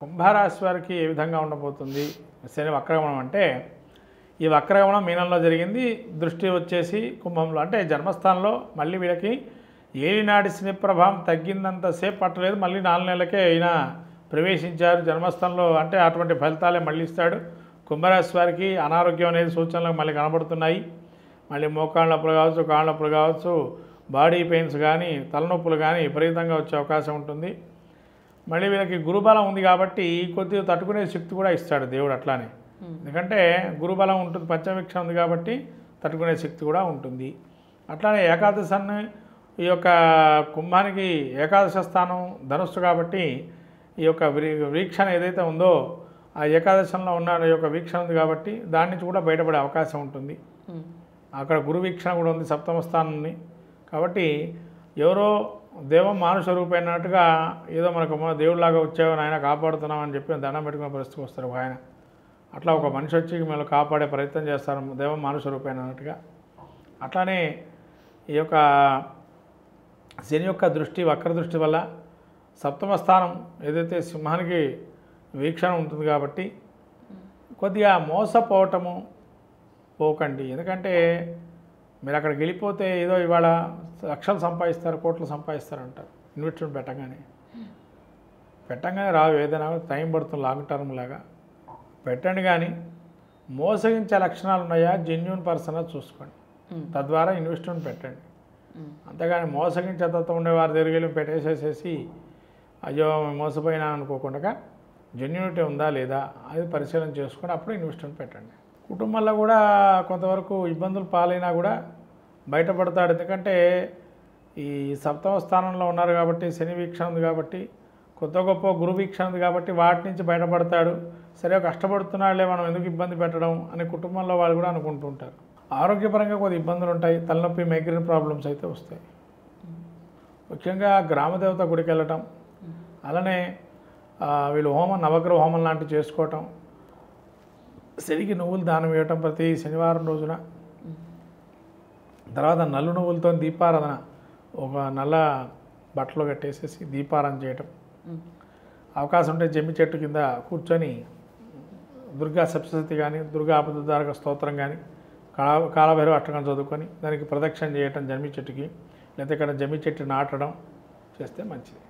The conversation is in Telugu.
కుంభరాశి వారికి ఏ విధంగా ఉండబోతుంది శని వక్రగమనం అంటే ఈ వక్రగమనం మీనంలో జరిగింది. దృష్టి వచ్చేసి కుంభంలో అంటే జన్మస్థానంలో మళ్ళీ వీళ్ళకి ఏలినాటి శని ప్రభావం తగ్గిందంతసేపు పట్టలేదు. మళ్ళీ 4 నెలలకే అయినా ప్రవేశించారు జన్మస్థానంలో. అంటే అటువంటి ఫలితాలే మళ్ళీ ఇస్తాడు. కుంభరాశి వారికి అనారోగ్యం అనేది సూచనలు మళ్ళీ కనబడుతున్నాయి. మళ్ళీ మోకాళ్ళ నొప్పులు కావచ్చు, కాళ్ళ నొప్పులు కావచ్చు, బాడీ పెయిన్స్ కానీ, తలనొప్పులు కానీ విపరీతంగా వచ్చే అవకాశం ఉంటుంది. మళ్ళీ వీళ్ళకి గురుబలం ఉంది కాబట్టి కొద్దిగా తట్టుకునే శక్తి కూడా ఇస్తాడు దేవుడు అట్లానే. ఎందుకంటే గురుబలం ఉంటుంది, పంచమీక్ష ఉంది కాబట్టి తట్టుకునే శక్తి కూడా ఉంటుంది. అట్లానే ఏకాదశాన్ని ఈ యొక్క కుంభానికి ఏకాదశ స్థానం ధనుస్సు కాబట్టి ఈ యొక్క వీక్షణ ఏదైతే ఉందో ఆ ఏకాదశంలో ఉన్న ఈ యొక్క వీక్షణ ఉంది కాబట్టి దాని నుంచి కూడా బయటపడే అవకాశం ఉంటుంది. అక్కడ గురు వీక్షణ కూడా ఉంది సప్తమ స్థానాన్ని కాబట్టి ఎవరో దేవం మానుష రూపైనట్టుగా ఏదో మనకు దేవుడిలాగా వచ్చావని ఆయన కాపాడుతున్నామని చెప్పి దండం పెట్టుకునే పరిస్థితికి వస్తారు ఆయన. అట్లా ఒక మనిషి వచ్చి మిమ్మల్ని కాపాడే ప్రయత్నం చేస్తారు దేవం మానుష రూపైనట్టుగా. అట్లానే ఈ యొక్క శని యొక్క దృష్టి వక్ర దృష్టి వల్ల సప్తమ స్థానం ఏదైతే సింహానికి వీక్షణ ఉంటుంది కాబట్టి కొద్దిగా మోసపోవటము పోకండి. ఎందుకంటే మీరు అక్కడికి వెళ్ళిపోతే ఏదో ఇవాళ లక్షలు సంపాదిస్తారు, కోట్లు సంపాదిస్తారు అంటారు. ఇన్వెస్ట్మెంట్ పెట్టంగానే రావు, ఏదైనా టైం పడుతుంది లాంగ్ టర్మ్ లాగా పెట్టండి. కానీ మోసగించే లక్షణాలు ఉన్నాయా జెన్యూన్ పర్సన్ చూసుకోండి, తద్వారా ఇన్వెస్ట్మెంట్ పెట్టండి. అంతేగాని మోసగించే తత్వం ఉండే వారి దగ్గరికి వెళ్ళి పెట్టేసేసేసి అయ్యో మోసపోయినా అనుకోకుండా జెన్యూనిటీ ఉందా లేదా అది పరిశీలన చేసుకొని అప్పుడు ఇన్వెస్ట్మెంట్ పెట్టండి. కుటుంబంలో కూడా కొంతవరకు ఇబ్బందులు పాలైనా కూడా బయటపడతాడు. ఎందుకంటే ఈ సప్తమ స్థానంలో ఉన్నారు కాబట్టి శని వీక్షణ ఉంది కాబట్టి కొత్త గొప్ప గురు వీక్షణ ఉంది కాబట్టి వాటి నుంచి బయటపడతాడు. సరే కష్టపడుతున్నాడులే మనం ఎందుకు ఇబ్బంది పెట్టడం అని కుటుంబంలో వాళ్ళు కూడా అనుకుంటుంటారు. ఆరోగ్యపరంగా కొద్ది ఇబ్బందులు ఉంటాయి, తలనొప్పి మైగ్రేన్ ప్రాబ్లమ్స్ అయితే వస్తాయి. ముఖ్యంగా గ్రామదేవత గుడికి వెళ్ళటం, అలానే వీళ్ళు నవగ్రహ హోమం లాంటివి చేసుకోవటం, శనికి నువ్వులు దానం ఇవ్వటం ప్రతి శనివారం రోజున, తర్వాత నల్లు నువ్వులతో దీపారాధన ఒక నల్ల బట్టలు కట్టేసేసి దీపారాధన చేయటం, అవకాశం ఉంటే జమ్మి చెట్టు కింద కూర్చొని దుర్గా సప్తశతి కానీ దుర్గా ఆపదధారక స్తోత్రం కానీ కాలభైరవ అష్టకం చదువుకొని దానికి ప్రదక్షిణ చేయటం జమ్మి చెట్టుకి, లేకపోతే ఇక్కడ జమ్మి చెట్టు నాటడం చేస్తే మంచిది.